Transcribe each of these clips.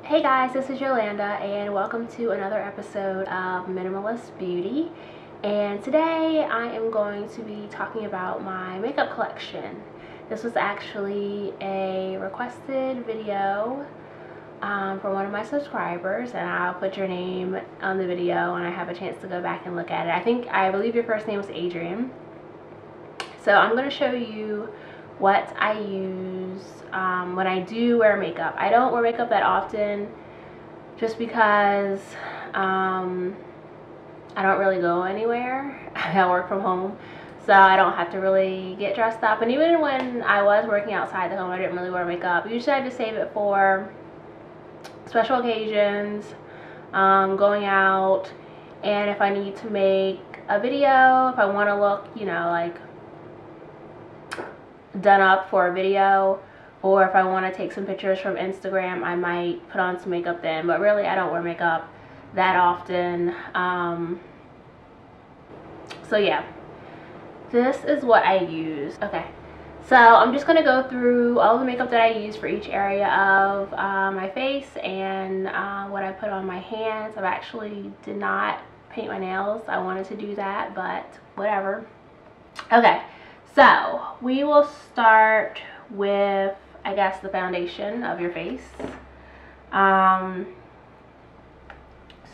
Hey guys, this is Yolanda and welcome to another episode of Minimalist Beauty. And today I am going to be talking about my makeup collection. This was actually a requested video from one of my subscribers, and I'll put your name on the video when I have a chance to go back and look at it. I believe your first name was Adrian. So I'm going to show you what I use when I do wear makeup. I don't wear makeup that often just because I don't really go anywhere. I work from home, so I don't have to really get dressed up. And even when I was working outside the home, I didn't really wear makeup. Usually I just save it for special occasions, going out, and if I need to make a video, if I want to look, you know, like done up for a video, or if I want to take some pictures from Instagram, I might put on some makeup then. But really, I don't wear makeup that often. So yeah, this is what I use. Okay, so I'm just going to go through all the makeup that I use for each area of my face and what I put on my hands. I actually did not paint my nails. I wanted to do that, but whatever. Okay. So we will start with, I guess, the foundation of your face.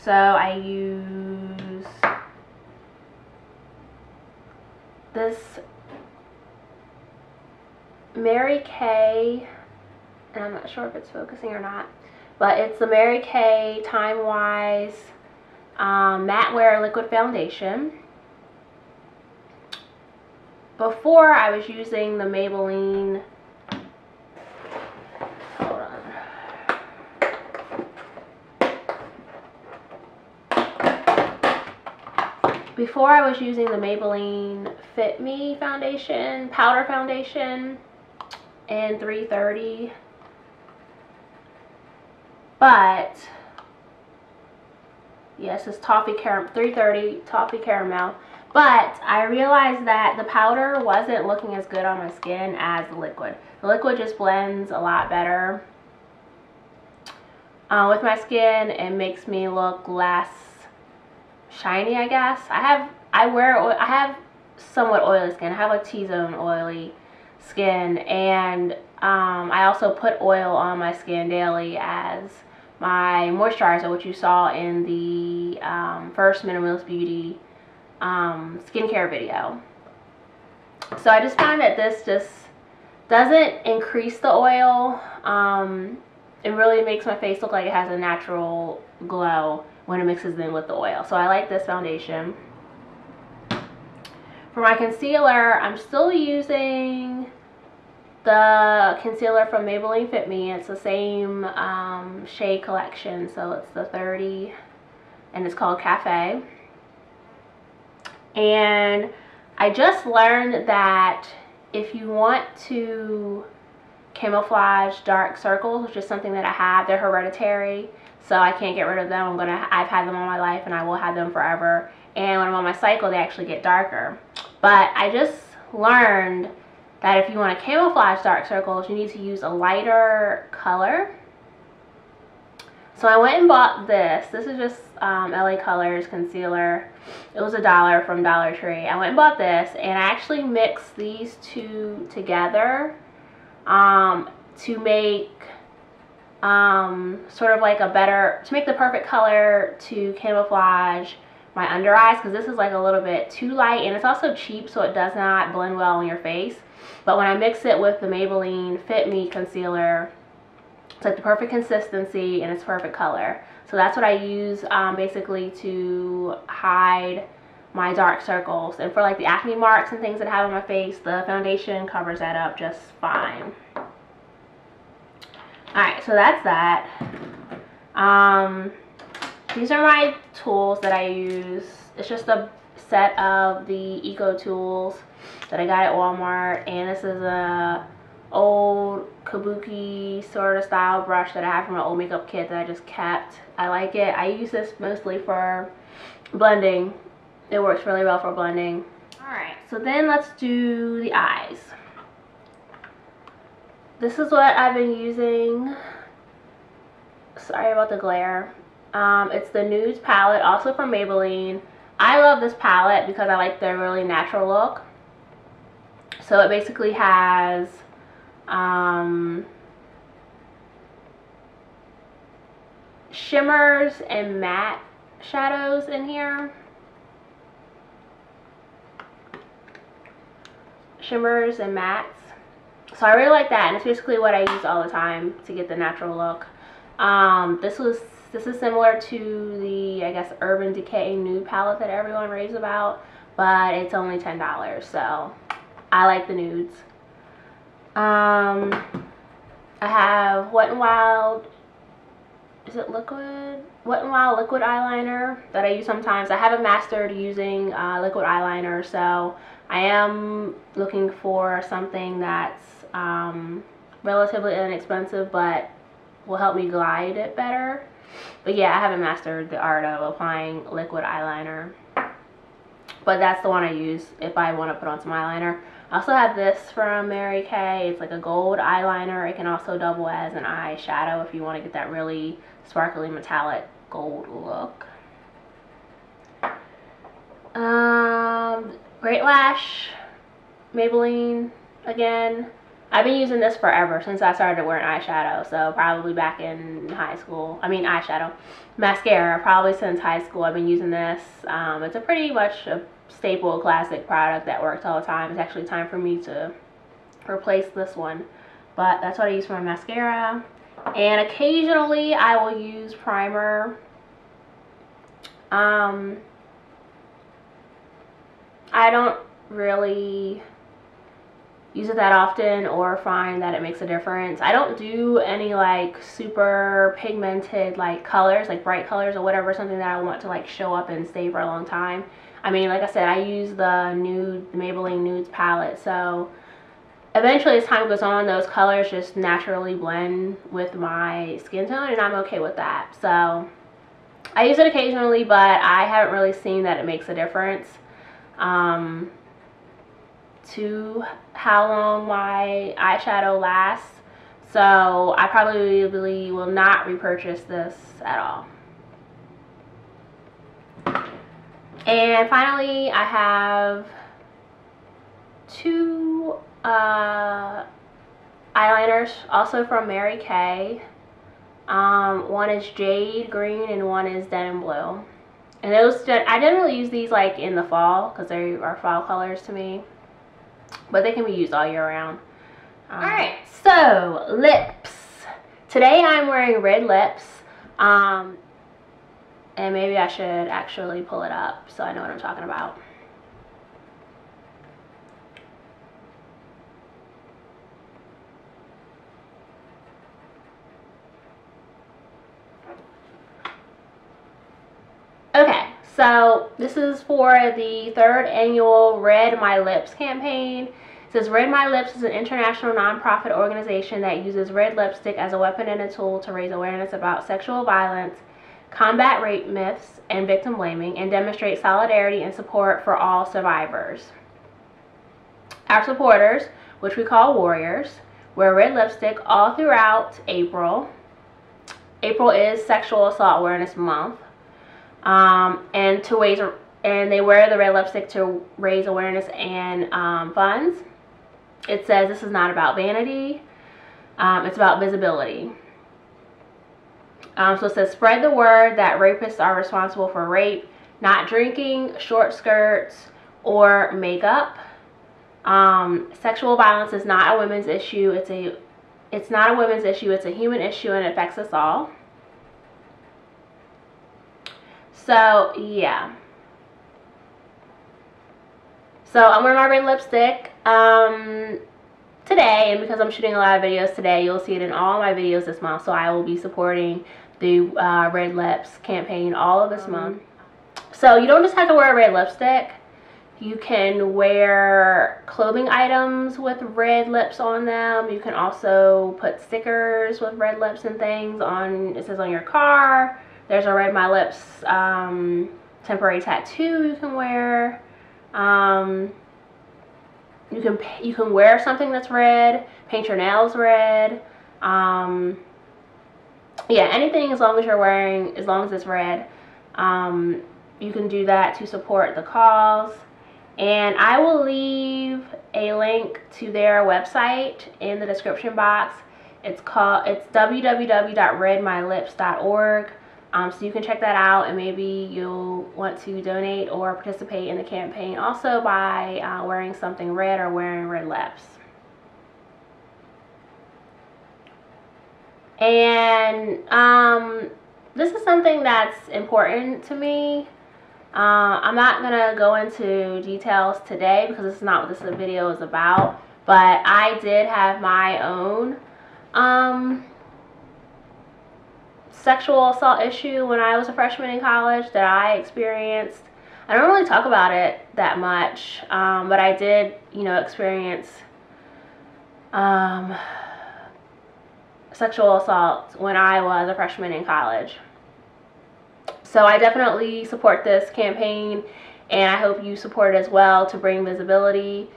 So I use this Mary Kay, and I'm not sure if it's focusing or not, but it's the Mary Kay Time Wise Matte Wear Liquid Foundation. Before, I was using the Maybelline, hold on, before I was using the Maybelline Fit Me foundation, powder foundation in 330, but yes, it's toffee caramel, 330 toffee caramel. But I realized that the powder wasn't looking as good on my skin as the liquid. The liquid just blends a lot better with my skin. It makes me look less shiny, I guess. I have somewhat oily skin. I have a T-zone oily skin, and I also put oil on my skin daily as my moisturizer, which you saw in the first Minimalist Beauty skincare video. So I just found that this just doesn't increase the oil. It really makes my face look like it has a natural glow when it mixes in with the oil. So I like this foundation. For my concealer, I'm still using the concealer from Maybelline Fit Me. It's the same shade collection, so it's the 30, and it's called Cafe. And I just learned that if you want to camouflage dark circles, which is something that I have, they're hereditary, so I can't get rid of them. I've had them all my life, and I will have them forever. And when I'm on my cycle, they actually get darker. But I just learned that if you want to camouflage dark circles, you need to use a lighter color. So I went and bought this. This is just LA Colors concealer. It was $1 from Dollar Tree. I went and bought this, and I actually mixed these two together to make sort of like to make the perfect color to camouflage my under eyes, because this is like a little bit too light, and it's also cheap, so it does not blend well on your face. But when I mix it with the Maybelline Fit Me concealer, it's like the perfect consistency and it's perfect color. So that's what I use basically to hide my dark circles. And for like the acne marks and things that I have on my face, the foundation covers that up just fine. Alright, so that's that. These are my tools that I use. It's just a set of the Eco Tools that I got at Walmart, and this is a old kabuki sort of style brush that I have from an old makeup kit that I just kept. I like it. I use this mostly for blending. It works really well for blending. Alright, so then let's do the eyes. This is what I've been using Sorry about the glare. It's the Nudes palette, also from Maybelline. I love this palette because I like the really natural look. So it basically has shimmers and matte shadows in here. Shimmers and mattes. So I really like that, and it's basically what I use all the time to get the natural look. This is similar to the, I guess, Urban Decay nude palette that everyone raves about, but it's only $10, so I like the nudes. I have Wet n Wild, is it liquid? Wet n Wild liquid eyeliner that I use sometimes. I haven't mastered using liquid eyeliner, so I am looking for something that's relatively inexpensive but will help me glide it better. But yeah, I haven't mastered the art of applying liquid eyeliner, but that's the one I use if I want to put on some eyeliner. I also have this from Mary Kay. It's like a gold eyeliner. It can also double as an eyeshadow if you want to get that really sparkly metallic gold look. Great Lash, Maybelline again. I've been using this forever, since I started wearing eyeshadow, so probably back in high school. I mean eyeshadow. Mascara, probably since high school I've been using this. It's a pretty much a staple classic product that works all the time. It's actually time for me to replace this one, but that's what I use for my mascara. And occasionally I will use primer. I don't really use it that often or find that it makes a difference. I don't do any like super pigmented like colors, like bright colors or whatever, something that I want to like show up and stay for a long time. I mean, like I said, I use the Maybelline Nudes palette, so eventually as time goes on, those colors just naturally blend with my skin tone, and I'm okay with that. So I use it occasionally, but I haven't really seen that it makes a difference to how long my eyeshadow lasts. So I probably will not repurchase this at all. And finally, I have two eyeliners, also from Mary Kay. One is Jade Green and one is Denim Blue. And those, I didn't really use these like in the fall because they are fall colors to me, but they can be used all year round. Alright, so lips. Today I'm wearing red lips. And maybe I should actually pull it up so I know what I'm talking about. Okay, so this is for the 3rd annual Red My Lips campaign. It says Red My Lips is an international nonprofit organization that uses red lipstick as a weapon and a tool to raise awareness about sexual violence, combat rape myths and victim blaming, and demonstrate solidarity and support for all survivors. Our supporters, which we call warriors, wear red lipstick all throughout April. April is Sexual Assault Awareness Month. And they wear the red lipstick to raise awareness and funds. It says this is not about vanity, it's about visibility. So it says spread the word that rapists are responsible for rape, not drinking, short skirts, or makeup. Sexual violence is not a women's issue. It's not a women's issue. It's a human issue, and it affects us all. So yeah. So I'm wearing my red lipstick today, and because I'm shooting a lot of videos today, you'll see it in all my videos this month. So I will be supporting the Red Lips campaign all of this month. So you don't just have to wear a red lipstick. You can wear clothing items with red lips on them. You can also put stickers with red lips and things on. It says on your car. There's a Red My Lips temporary tattoo you can wear. You can wear something that's red, paint your nails red. yeah, anything as long as you're wearing, as long as it's red, you can do that to support the cause. And I will leave a link to their website in the description box. It's www.redmylips.org. So you can check that out, and maybe you'll want to donate or participate in the campaign also by wearing something red or wearing red lips. And this is something that's important to me. I'm not gonna go into details today because this is not what this video is about, but I did have my own sexual assault issue when I was a freshman in college that I experienced. I don't really talk about it that much, but I did, experience sexual assault when I was a freshman in college. So I definitely support this campaign, and I hope you support it as well to bring visibility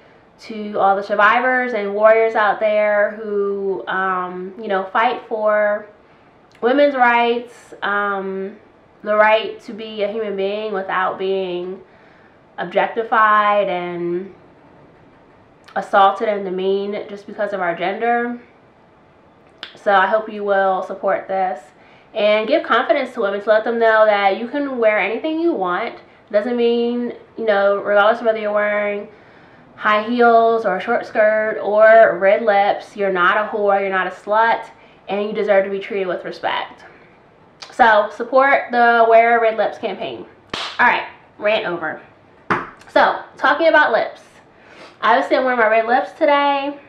to all the survivors and warriors out there who, fight for women's rights, the right to be a human being without being objectified and assaulted and demeaned just because of our gender. So I hope you will support this and give confidence to women, to let them know that you can wear anything you want. Doesn't mean, regardless of whether you're wearing high heels or a short skirt or red lips, you're not a whore, you're not a slut, and you deserve to be treated with respect. So support the Wear Red Lips campaign. Alright, rant over. So, talking about lips. Obviously I'm wearing my red lips today.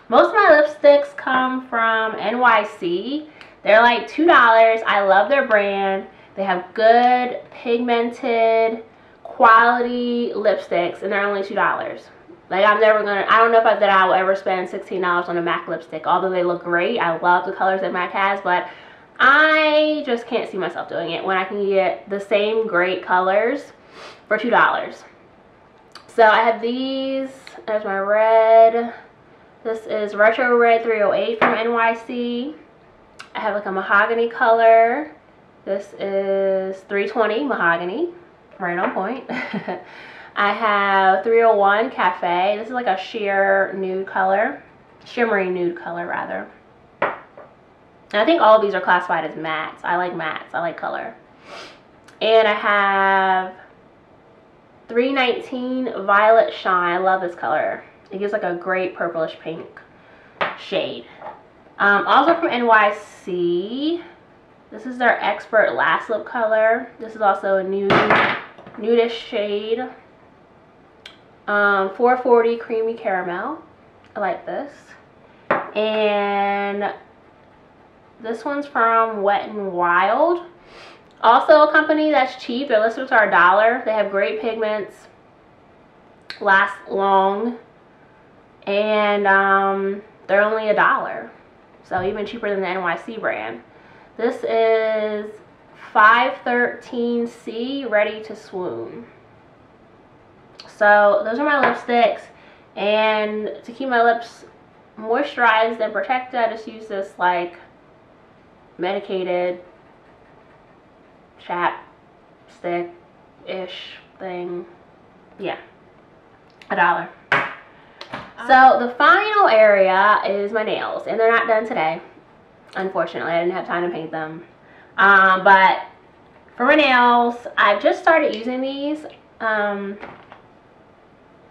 Most of my lipsticks come from NYC. They're like $2. I love their brand. They have good pigmented quality lipsticks, and they're only $2. Like, I don't know if I will ever spend $16 on a MAC lipstick, although they look great. I love the colors that MAC has, but I just can't see myself doing it when I can get the same great colors for $2. So I have these. There's my red. This is Retro Red 308 from NYC. I have like a mahogany color. This is 320 mahogany, right on point. I have 301 Cafe. This is like a sheer nude color, shimmery nude color rather. And I think all of these are classified as mattes. I like mattes. I like color. And I have 319 Violet Shine. I love this color. It gives like a great purplish pink shade. Also from NYC, this is their Expert Last Lip color. This is also a nudish shade. 440 Creamy Caramel. I like this. And this one's from Wet n Wild. Also a company that's cheap. Their lipsticks are $1. They have great pigments, last long, and they're only $1. So even cheaper than the NYC brand. This is 513C Ready to Swoon. So those are my lipsticks, and to keep my lips moisturized and protected, I just use this like medicated chapstick-ish thing. Yeah, $1. So the final area is my nails, and they're not done today. Unfortunately, I didn't have time to paint them. But for my nails, I've just started using these.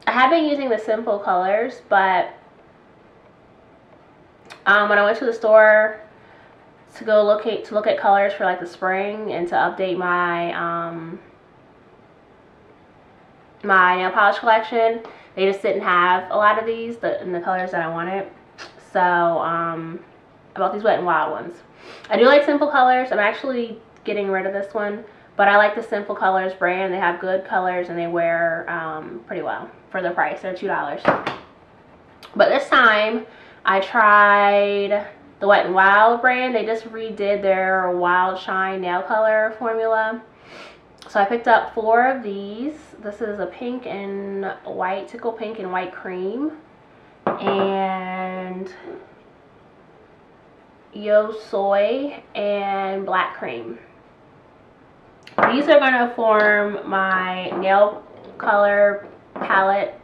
I have been using the simple colors, but when I went to the store to go look at colors for like the spring and to update my my nail polish collection, they just didn't have a lot of these in the colors that I wanted. So I bought these Wet n Wild ones. I do like simple colors. I'm actually getting rid of this one, but I like the Simple Colors brand. They have good colors and they wear pretty well for the price. They're $2. But this time I tried the Wet n Wild brand. They just redid their Wild Shine nail color formula. So I picked up 4 of these. This is a pink and white, tickle pink and white cream. And Yo Soy, and Black Cream. These are going to form my nail color palette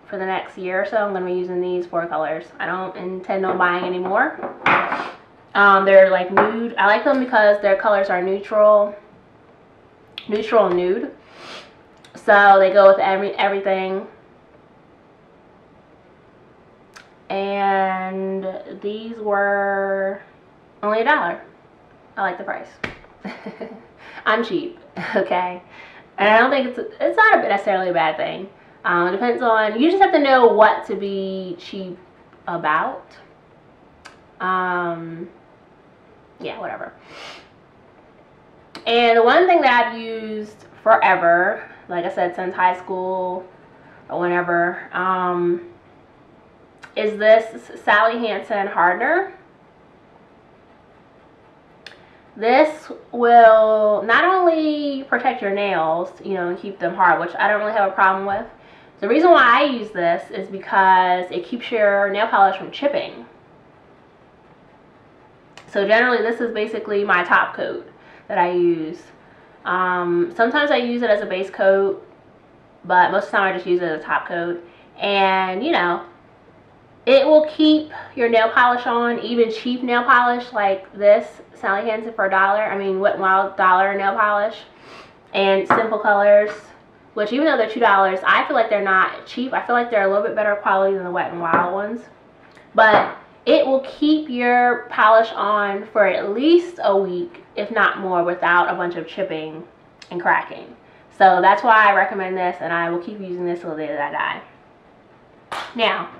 for the next year or so. I'm going to be using these 4 colors. I don't intend on buying any more. They're like nude. I like them because their colors are neutral and nude. So they go with everything. And these were only $1. I like the price. I'm cheap, okay? And I don't think it's not necessarily a bad thing. It depends on, you just have to know what to be cheap about. Yeah, whatever. And the one thing that I've used forever, like I said, since high school or whenever, is this Sally Hansen hardener. This will not only protect your nails, you know, and keep them hard, which I don't really have a problem with. The reason why I use this is because it keeps your nail polish from chipping. So generally this is basically my top coat that I use. Sometimes I use it as a base coat, but most of the time I just use it as a top coat. And you know, it will keep your nail polish on, even cheap nail polish like this Sally Hansen for $1. I mean, Wet n Wild $1 nail polish, and Simple Colors, which even though they're $2, I feel like they're not cheap. I feel like they're a little bit better quality than the Wet n Wild ones. But it will keep your polish on for at least a week, if not more, without a bunch of chipping and cracking. So that's why I recommend this, and I will keep using this till the day that I die. Now,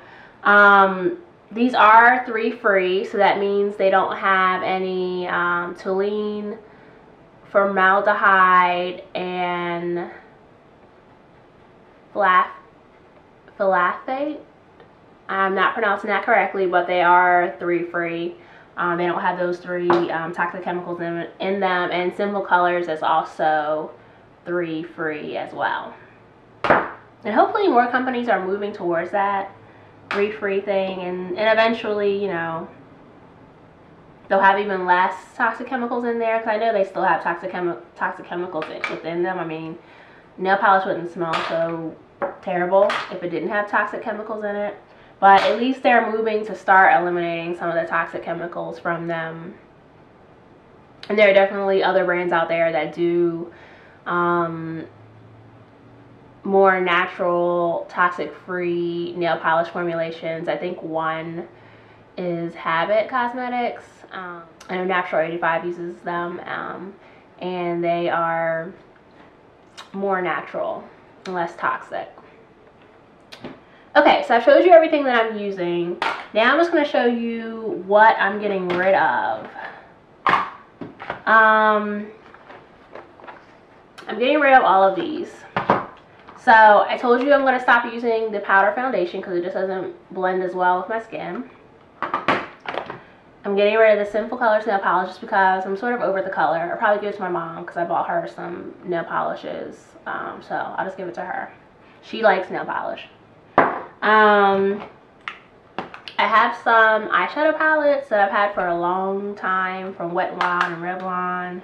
these are 3 free, so that means they don't have any toluene, formaldehyde, and phthalate. I'm not pronouncing that correctly, but they are 3 free. They don't have those 3 toxic chemicals in them, and Simple Colors is also 3 free as well. And hopefully more companies are moving towards that 3 free thing, and eventually, you know, they'll have even less toxic chemicals in there, because I know they still have toxic chemicals within them. I mean, nail polish wouldn't smell so terrible if it didn't have toxic chemicals in it. But at least they're moving to start eliminating some of the toxic chemicals from them. And there are definitely other brands out there that do more natural, toxic-free nail polish formulations. I think one is Habit Cosmetics. I know Natural 85 uses them, and they are more natural and less toxic. Okay, so I've showed you everything that I'm using. Now I'm just going to show you what I'm getting rid of. I'm getting rid of all of these. So I told you I'm going to stop using the powder foundation because it just doesn't blend as well with my skin. I'm getting rid of the Simple Colors nail polish just because I'm sort of over the color. I'll probably give it to my mom because I bought her some nail polishes. So I'll just give it to her. She likes nail polish. I have some eyeshadow palettes that I've had for a long time from Wet n Wild and Revlon,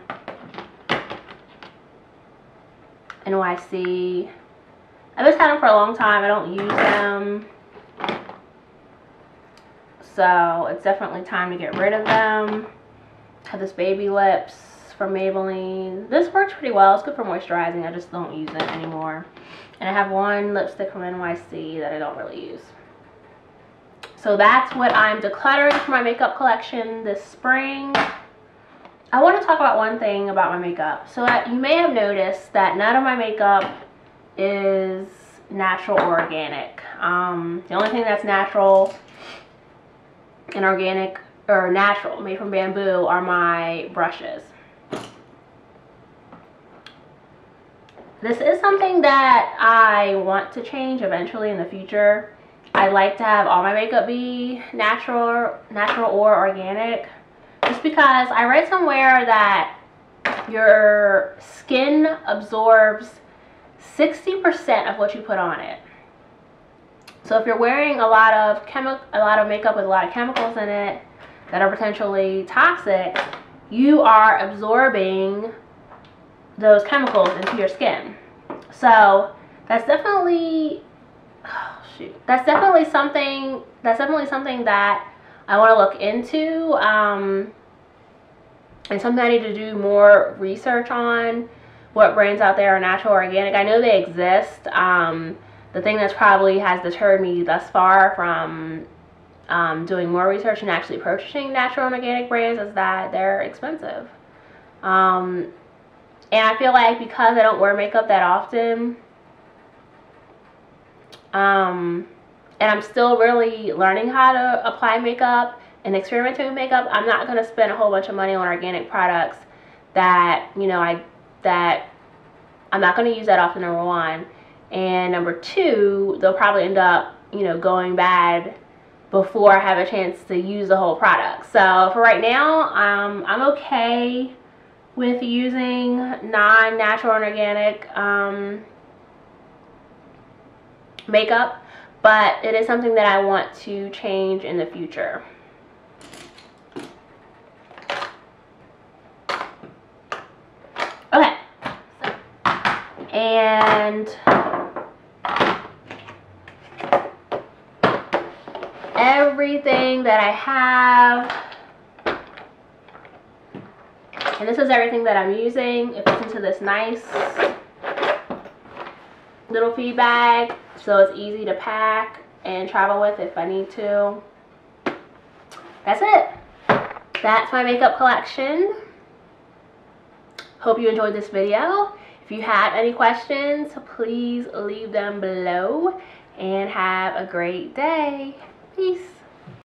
NYC. I've just had them for a long time. I don't use them, so it's definitely time to get rid of them. I have this Baby Lips from Maybelline. This works pretty well. It's good for moisturizing. I just don't use it anymore. And I have one lipstick from NYC that I don't really use. So that's what I'm decluttering for my makeup collection this spring. I want to talk about one thing about my makeup. So you may have noticed that none of my makeup is natural or organic. The only thing that's natural and organic, or natural, made from bamboo, are my brushes. This is something that I want to change eventually in the future. I'd like to have all my makeup be natural or organic, just because I read somewhere that your skin absorbs 60% of what you put on it. So if you're wearing a lot of makeup with a lot of chemicals in it that are potentially toxic, you are absorbing those chemicals into your skin. So that's definitely, that's definitely something that I want to look into, and something I need to do more research on. What brands out there are natural or organic? I know they exist. The thing that's probably has deterred me thus far from doing more research and actually purchasing natural and organic brands is that they're expensive. And I feel like because I don't wear makeup that often, and I'm still really learning how to apply makeup and experimenting with makeup, I'm not going to spend a whole bunch of money on organic products that, you know, that I'm not going to use that often, number one. And number two, they'll probably end up, you know, going bad before I have a chance to use the whole product. So for right now, I'm okay with using non-natural and organic makeup, but it is something that I want to change in the future. Okay, and everything that I have, and this is everything that I'm using. It fits into this nice little feed bag, so it's easy to pack and travel with if I need to. That's it. That's my makeup collection. Hope you enjoyed this video. If you have any questions, please leave them below, and have a great day. Peace.